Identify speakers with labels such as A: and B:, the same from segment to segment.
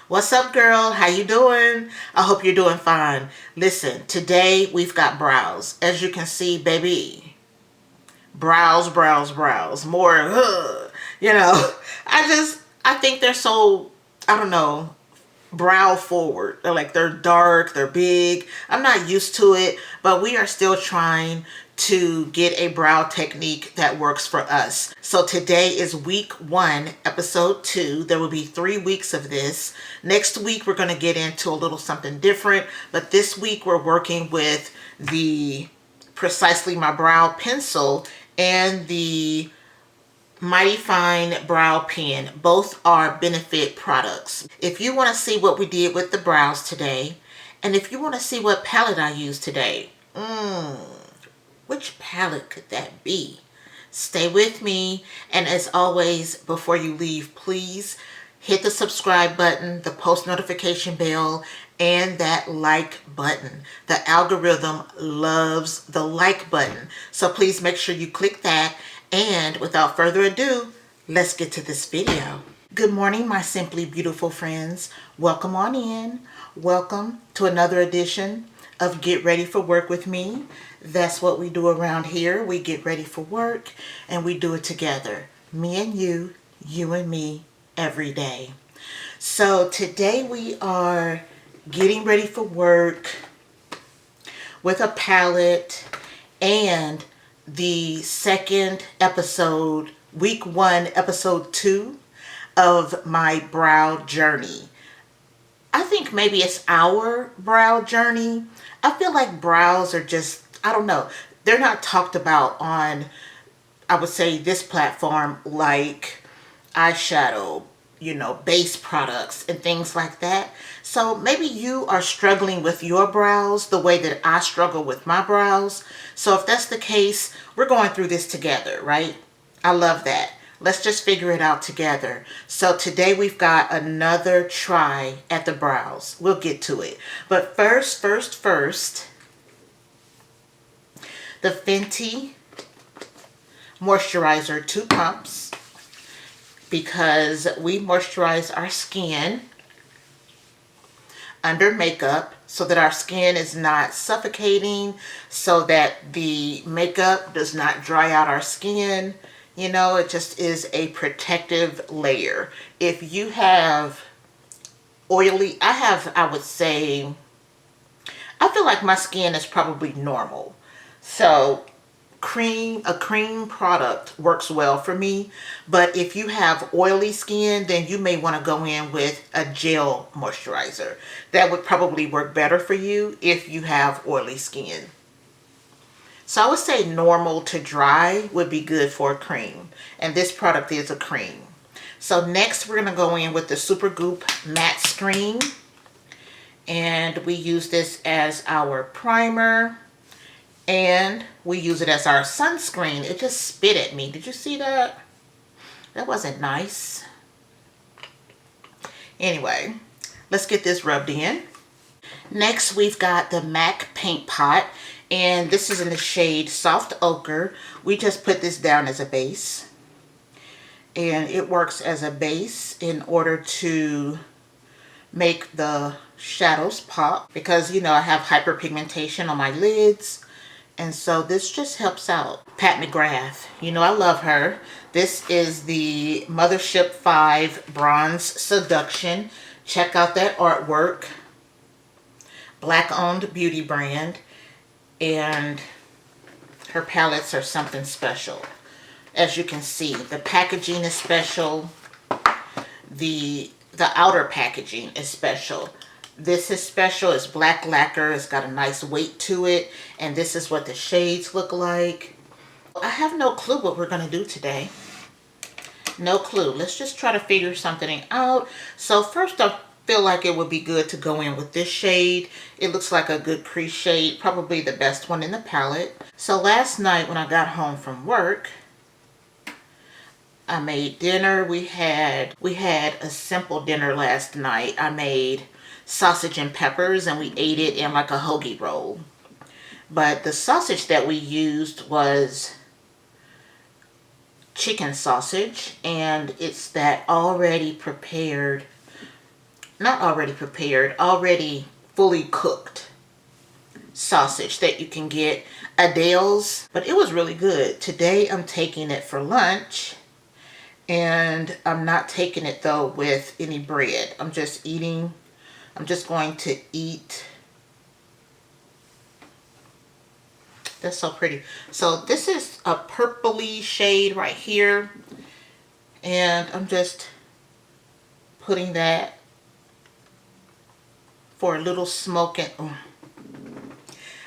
A: What's up, girl? How you doing? I hope you're doing fine. Listen, today we've got brows. As you can see, baby, brows, brows, brows. More, you know, I think they're so, I don't know, brow forward. They're dark, they're big. I'm not used to it, but we are still trying to get a brow technique that works for us. So today is week 1, episode 2. There will be 3 weeks of this. Next week we're going to get into a little something different, but this week we're working with the Precisely My Brow pencil and the Mighty Fine Brow Pen. Both are Benefit products. If you want to see what we did with the brows today, and if you want to see what palette I used today, which palette could that be? Stay with me, and as always, before you leave, please hit the subscribe button, the post notification bell, and that like button. The algorithm loves the like button, so please make sure you click that. And without further ado, let's get to this video. Good morning, my simply beautiful friends. Welcome on in. Welcome to another edition of Get Ready for Work with me. That's what we do around here. We get ready for work and we do it together. Me and you and me, every day. So today we are getting ready for work with a palette and the second episode, week 1, episode 2 of my brow journey. I think maybe it's our brow journey. I feel like brows are just, I don't know, they're not talked about on, I would say, this platform like eyeshadow, base products and things like that. So maybe you are struggling with your brows the way that I struggle with my brows. So if that's the case, we're going through this together, right? I love that. Let's just figure it out together. So today we've got another try at the brows. We'll get to it. But first, the Fenty Moisturizer 2 pumps, because we moisturize our skin under makeup so that our skin is not suffocating, so that the makeup does not dry out our skin. It just is a protective layer. If you have oily, I would say, I feel like my skin is probably normal. So a cream product works well for me. But if you have oily skin, then you may want to go in with a gel moisturizer. That would probably work better for you if you have oily skin. So I would say normal to dry would be good for a cream. And this product is a cream. So next we're going to go in with the Supergoop Mattescreen. And we use this as our primer. And we use it as our sunscreen. It just spit at me. Did you see that? That wasn't nice. Anyway, let's get this rubbed in. Next, we've got the MAC Paint Pot. And this is in the shade Soft Ochre. We just put this down as a base. And it works as a base in order to make the shadows pop. Because, I have hyperpigmentation on my lids. And so this just helps out. Pat McGrath, I love her. This is the Mothership 5 Bronze Seduction. Check out that artwork. Black-owned beauty brand. And her palettes are something special. As you can see, the packaging is special. The outer packaging is special. This is special. It's black lacquer. It's got a nice weight to it. And this is what the shades look like. I have no clue what we're going to do today. No clue. Let's just try to figure something out. So first, I feel like it would be good to go in with this shade. It looks like a good crease shade. Probably the best one in the palette. So last night when I got home from work, I made dinner. We had a simple dinner last night. I made sausage and peppers, and we ate it in like a hoagie roll. But the sausage that we used was chicken sausage, and it's that already prepared not already prepared, already fully cooked sausage that you can get BADgal's, but it was really good. Today I'm taking it for lunch, and I'm not taking it though with any bread. I'm just going to eat. That's so pretty. So this is a purpley shade right here, and I'm just putting that for a little smoke. And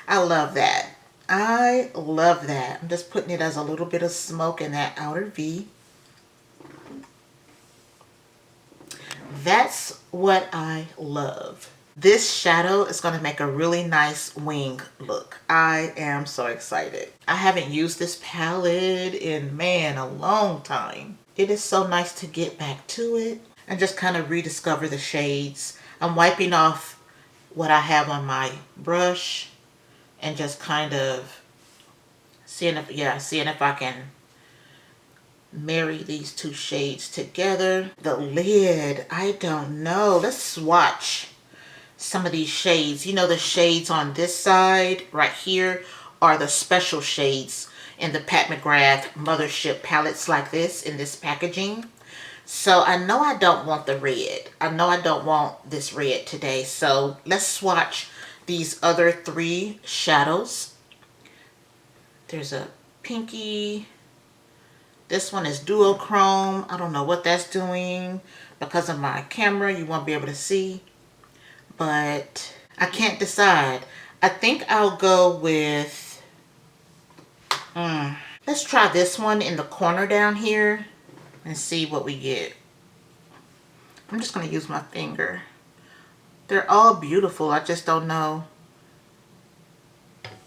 A: I love that. I love that. I'm just putting it as a little bit of smoke in that outer V. That's what I love. This shadow is going to make a really nice wing look. I am so excited. I haven't used this palette in, man, a long time. It is so nice to get back to it and just kind of rediscover the shades. I'm wiping off what I have on my brush and just kind of seeing if I can marry these two shades together. The lid, I don't know. Let's swatch some of these shades. You know, the shades on this side right here are the special shades in the Pat McGrath Mothership palettes like this in this packaging. So I know I don't want the red. I know I don't want this red today. So let's swatch these other three shadows. There's a pinky. This one is duochrome. I don't know what that's doing. Because of my camera, you won't be able to see. But I can't decide. I think I'll go with, let's try this one in the corner down here and see what we get. I'm just going to use my finger. They're all beautiful. I just don't know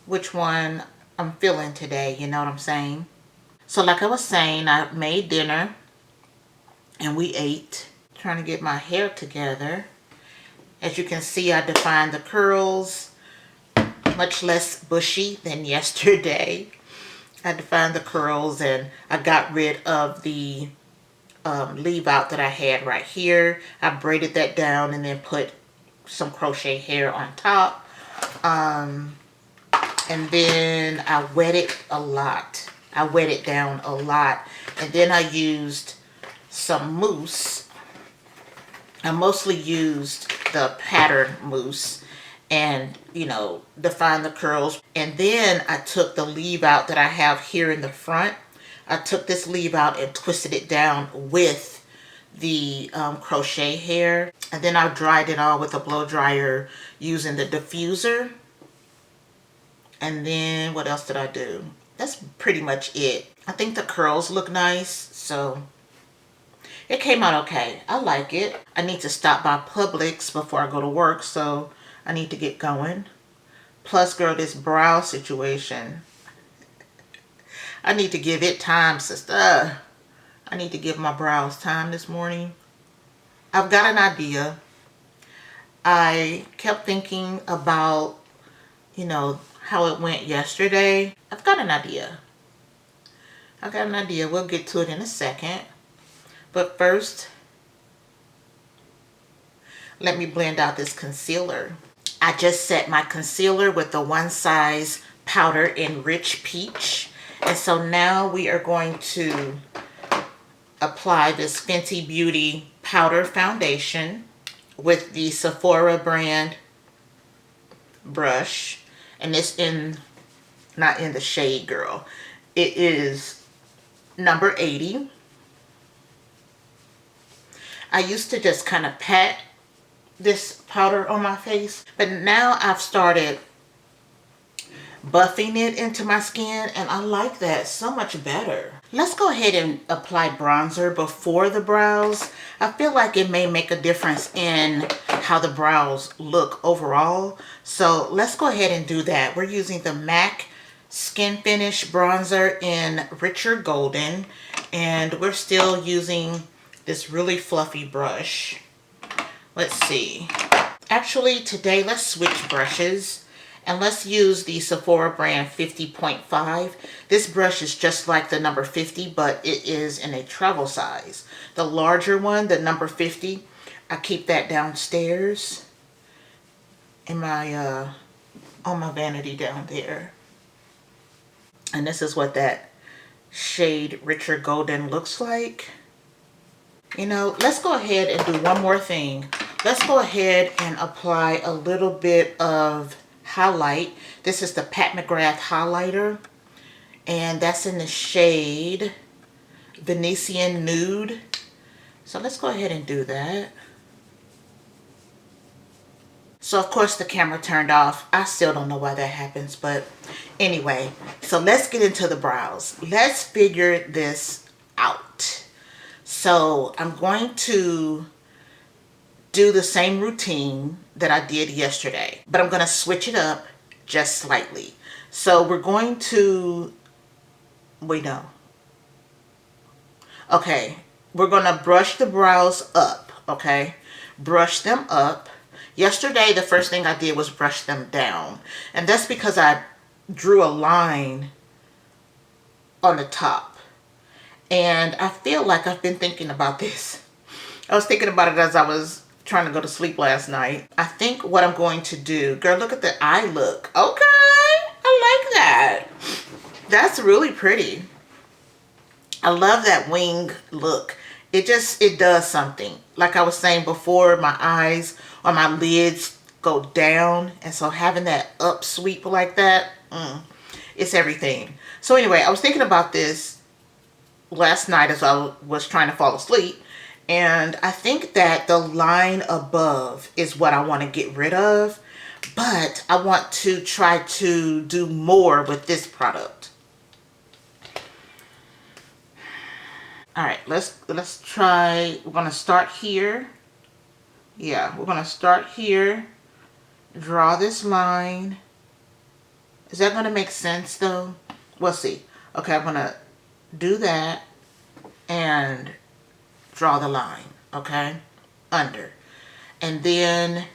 A: which one I'm feeling today. You know what I'm saying? So like I was saying, I made dinner and we ate. Trying to get my hair together. As you can see, I defined the curls, much less bushy than yesterday. I defined the curls and I got rid of the leave out that I had right here. I braided that down and then put some crochet hair on top. And then I wet it a lot. I wet it down a lot. And then I used some mousse. I mostly used the pattern mousse and, you know, define the curls. And then I took the leave out that I have here in the front. I took this leave out and twisted it down with the crochet hair. And then I dried it all with a blow dryer using the diffuser. And then what else did I do? That's pretty much it. I think the curls look nice, so it came out okay. I like it. I need to stop by Publix before I go to work, so I need to get going. Plus, girl, this brow situation, I need to give it time, sister. I need to give my brows time this morning. I've got an idea. I kept thinking about, you know, how it went yesterday. I've got an idea. We'll get to it in a second. But first, let me blend out this concealer. I just set my concealer with the One Size powder in Rich Peach. And so now we are going to apply this Fenty Beauty powder foundation with the Sephora brand brush. And it's not in the shade, girl. It is number 80. I used to just kind of pat this powder on my face, but now I've started buffing it into my skin, and I like that so much better. Let's go ahead and apply bronzer before the brows. I feel like it may make a difference in how the brows look overall. So let's go ahead and do that. We're using the MAC Skin Finish bronzer in Richer Golden, and we're still using this really fluffy brush. Let's see. Actually, today let's switch brushes and let's use the Sephora brand 50.5. This brush is just like the number 50, but it is in a travel size. The larger one, the number 50, I keep that downstairs in my, on my vanity down there. And this is what that shade Richer Golden looks like. You know, let's go ahead and do one more thing. Let's go ahead and apply a little bit of highlight. This is the Pat McGrath highlighter, and that's in the shade Venetian Nude. So let's go ahead and do that. So of course the camera turned off. I still don't know why that happens, but anyway, so let's get into the brows. Let's figure this out. So I'm going to do the same routine that I did yesterday, but I'm going to switch it up just slightly. So we're going to, okay, we're going to brush the brows up, okay? Brush them up. Yesterday, the first thing I did was brush them down, and that's because I drew a line on the top. And I feel like I've been thinking about this. I was thinking about it as I was trying to go to sleep last night. I think what I'm going to do, girl, look at the eye look. Okay, I like that. That's really pretty. I love that wing look. It does something. Like I was saying before, my eyes or my lids go down. And so having that up sweep like that, it's everything. So anyway, I was thinking about this last night as I was trying to fall asleep, and I think that the line above is what I want to get rid of, but I want to try to do more with this product. All right, let's try. We're going to start here. Yeah, we're going to start here, draw this line. Is that going to make sense though? We'll see. Okay, I'm going to do that and draw the line, okay, under. And then,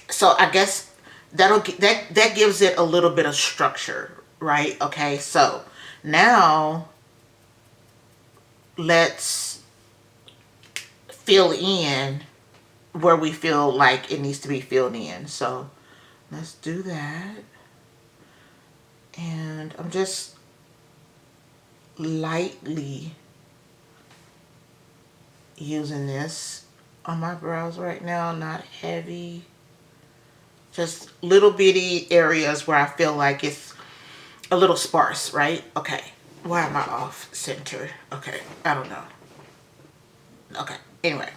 A: so I guess that gives it a little bit of structure, right? Okay, so now let's fill in where we feel like it needs to be filled in. So let's do that. And I'm just lightly using this on my brows right now, not heavy. Just little bitty areas where I feel like it's a little sparse, right? Okay. Why am I off center? Okay, I don't know. Okay, anyway.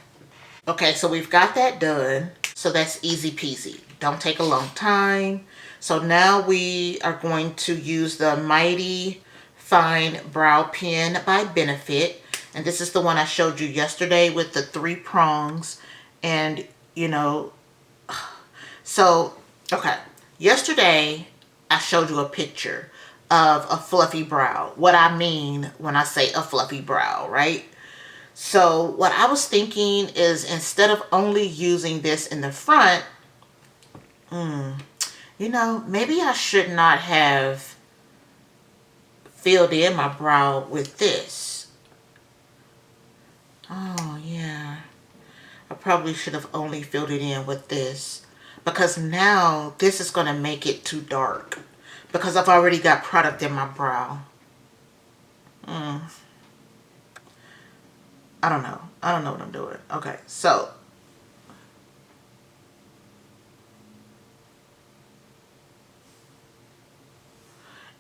A: Okay, so we've got that done. So that's easy peasy. Don't take a long time. So now we are going to use the Mighty Fine Brow Pen by Benefit. And this is the one I showed you yesterday with the 3 prongs. And, you know, so, okay. Yesterday, I showed you a picture of a fluffy brow. What I mean when I say a fluffy brow, right? So what I was thinking is instead of only using this in the front, you know, maybe I should not have filled in my brow with this. Oh, yeah. I probably should have only filled it in with this, because now this is going to make it too dark because I've already got product in my brow. I don't know. I don't know what I'm doing. Okay, so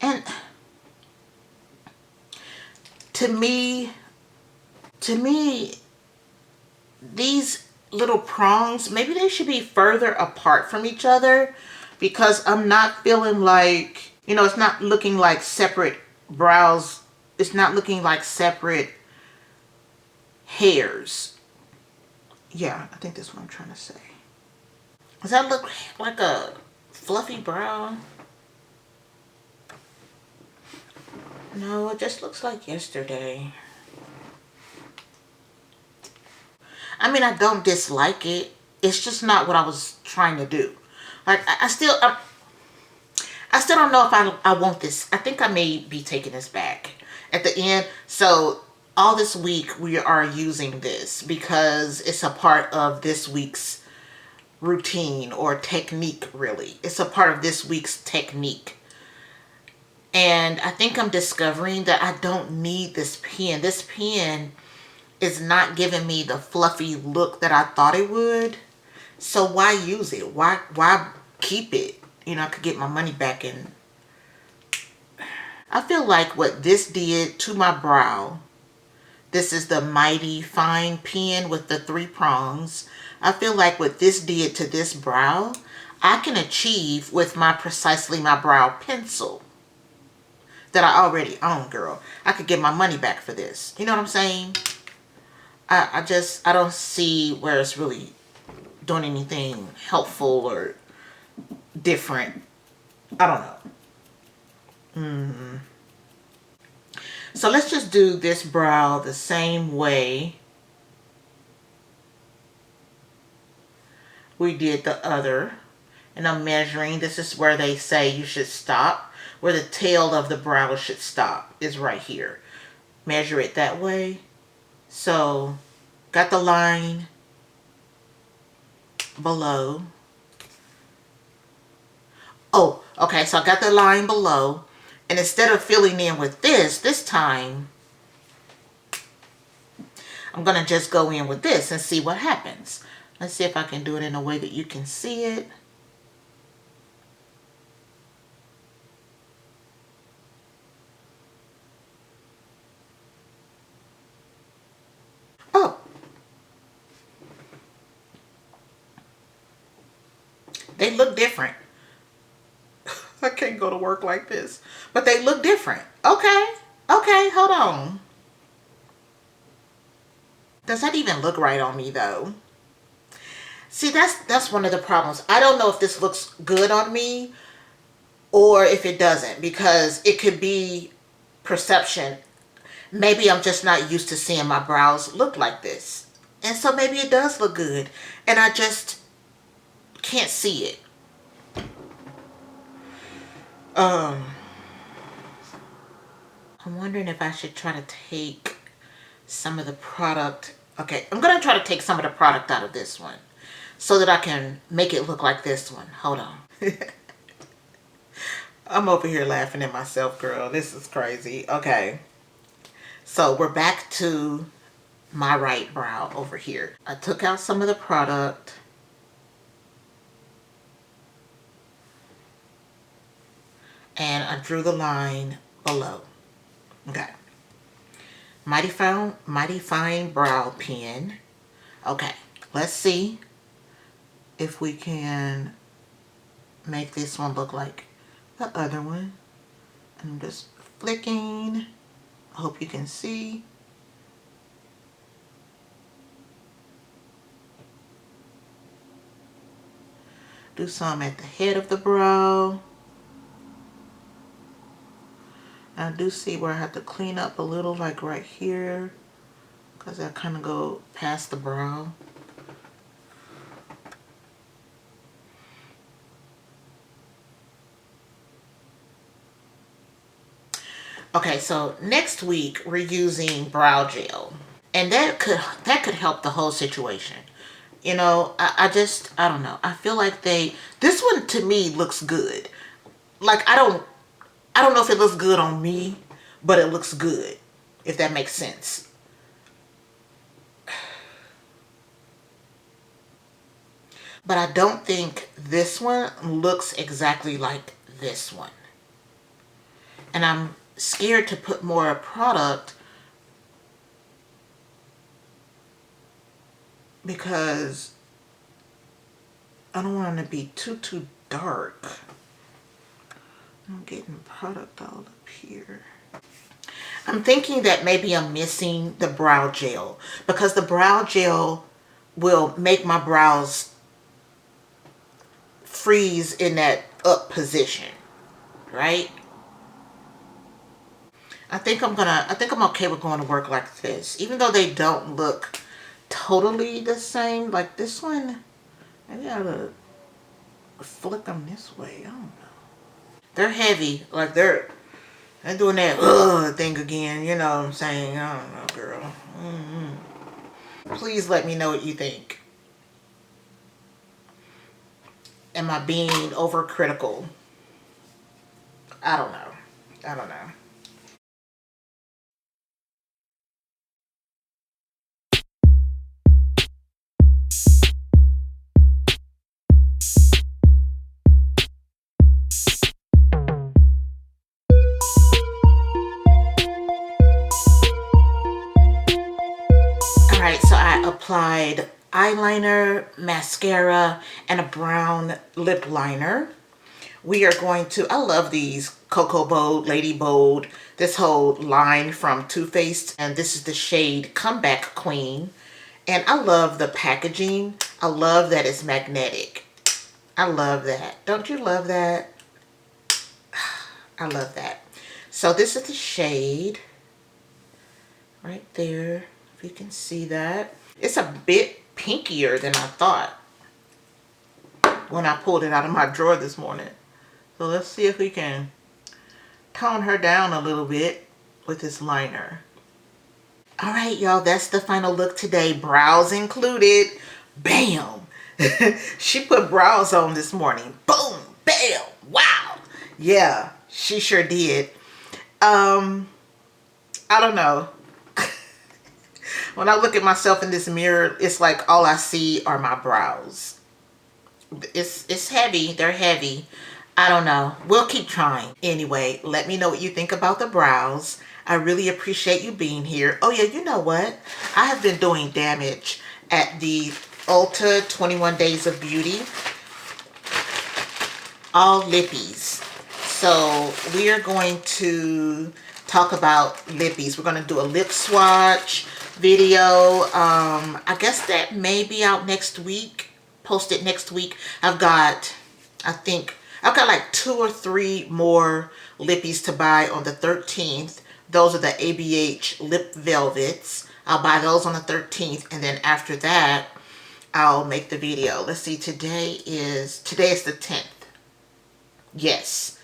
A: and to me, these little prongs, maybe they should be further apart from each other, because I'm not feeling like, you know, it's not looking like separate brows. It's not looking like separate hairs. Yeah, I think that's what I'm trying to say. Does that look like a fluffy brow? No, it just looks like yesterday. I mean, I don't dislike it. It's just not what I was trying to do. Like, I still don't know if I want this. I think I may be taking this back at the end. So all this week we are using this because it's a part of this week's routine or technique, really. It's a part of this week's technique. And I think I'm discovering that I don't need this pen. This pen is not giving me the fluffy look that I thought it would. So why use it? Why keep it? You know, I could get my money back. And I feel like what this did to my brow, this is the Mighty Fine pen with the 3 prongs. I feel like what this did to this brow, I can achieve with my Precisely My Brow pencil that I already own, girl. I could get my money back for this. You know what I'm saying? I don't see where it's really doing anything helpful or different. I don't know. So let's just do this brow the same way we did the other. And I'm measuring. This is where they say you should stop. Where the tail of the brow should stop is right here. Measure it that way. So, got the line below. Oh, okay, so I got the line below. And instead of filling in with this time, I'm going to just go in with this and see what happens. Let's see if I can do it in a way that you can see it. Oh. They look different. I can't go to work like this. But they look different. Okay. Okay, hold on. Does that even look right on me though? See, that's one of the problems. I don't know if this looks good on me or if it doesn't, because it could be perception. Maybe I'm just not used to seeing my brows look like this. And so maybe it does look good and I just can't see it. I'm wondering if I should try to take some of the product. Okay, I'm going to try to take some of the product out of this one so that I can make it look like this one. Hold on. I'm over here laughing at myself, girl. This is crazy. Okay. So we're back to my right brow over here. I took out some of the product. And I drew the line below. Okay. Mighty Fine Brow Pen. Okay. Let's see if we can make this one look like the other one. I'm just flicking. I hope you can see. Do some at the head of the brow. I do see where I have to clean up a little, like right here, because I kind of go past the brow. Okay, so next week we're using brow gel, and that could help the whole situation. You know, I don't know. I feel like this one to me looks good. Like I don't know if it looks good on me, but it looks good, if that makes sense. But I don't think this one looks exactly like this one. And I'm scared to put more product because I don't want it to be too dark. I'm getting product all up here. I'm thinking that maybe I'm missing the brow gel, because the brow gel will make my brows freeze in that up position, right? I think I'm okay with going to work like this, even though they don't look totally the same. Like this one, maybe I ought to flick them this way. I don't know. They're heavy, like they're I'm doing that thing again. You know what I'm saying? I don't know, girl. Please let me know what you think. Am I being overcritical? I don't know. I don't know. Alright, so I applied eyeliner, mascara, and a brown lip liner. We are going to, I love these Cocoa Bold, Lady Bold, this whole line from Too Faced, and this is the shade Comeback Queen. And I love the packaging. I love that it's magnetic. I love that. Don't you love that? I love that. So this is the shade right there, if you can see that. It's a bit pinkier than I thought when I pulled it out of my drawer this morning. So let's see if we can tone her down a little bit with this liner. All right, y'all, that's the final look today. Brows included. Bam! She put brows on this morning. Boom! Bam! Wow! Yeah, she sure did. I don't know. When I look at myself in this mirror, it's like all I see are my brows. It's heavy. They're heavy. I don't know. We'll keep trying. Anyway, let me know what you think about the brows. I really appreciate you being here. Oh yeah, you know what? I have been doing damage at the Ulta 21 Days of Beauty. All lippies. So we are going to talk about lippies. We're going to do a lip swatch video. I guess that may be out next week. Post it next week. I've got like 2 or 3 more lippies to buy on the 13th. Those are the ABH lip velvets. I'll buy those on the 13th, and then after that I'll make the video. Let's see, today is the 10th. Yes,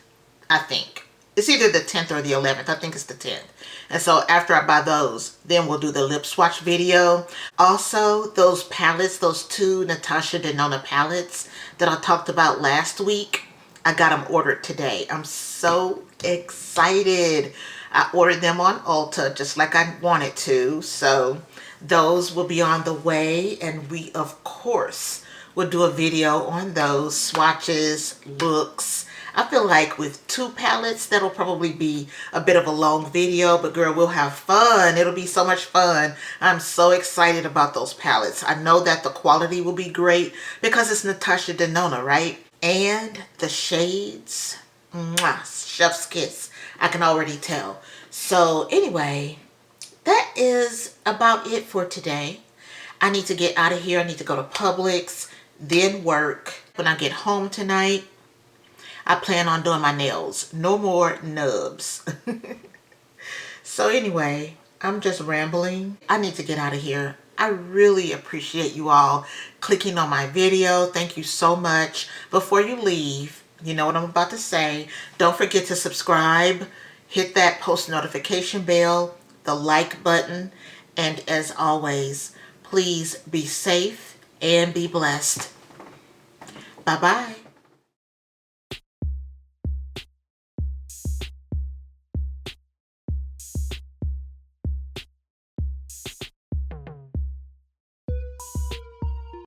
A: I think it's either the 10th or the 11th. I think it's the 10th. And so after I buy those, then we'll do the lip swatch video. Also, those palettes, those 2 Natasha Denona palettes that I talked about last week, I got them ordered today. I'm so excited. I ordered them on Ulta just like I wanted to. So those will be on the way, and we of course will do a video on those swatches, looks. I feel like with 2 palettes, that'll probably be a bit of a long video, but girl, we'll have fun. It'll be so much fun. I'm so excited about those palettes. I know that the quality will be great because it's Natasha Denona, right? And the shades, mwah, chef's kiss. I can already tell. So anyway, that is about it for today. I need to get out of here. I need to go to Publix, then work. When I get home tonight, I plan on doing my nails. No more nubs. So anyway, I'm just rambling. I need to get out of here. I really appreciate you all clicking on my video. Thank you so much. Before you leave, you know what I'm about to say. Don't forget to subscribe. Hit that post notification bell, the like button. And as always, please be safe and be blessed. Bye-bye.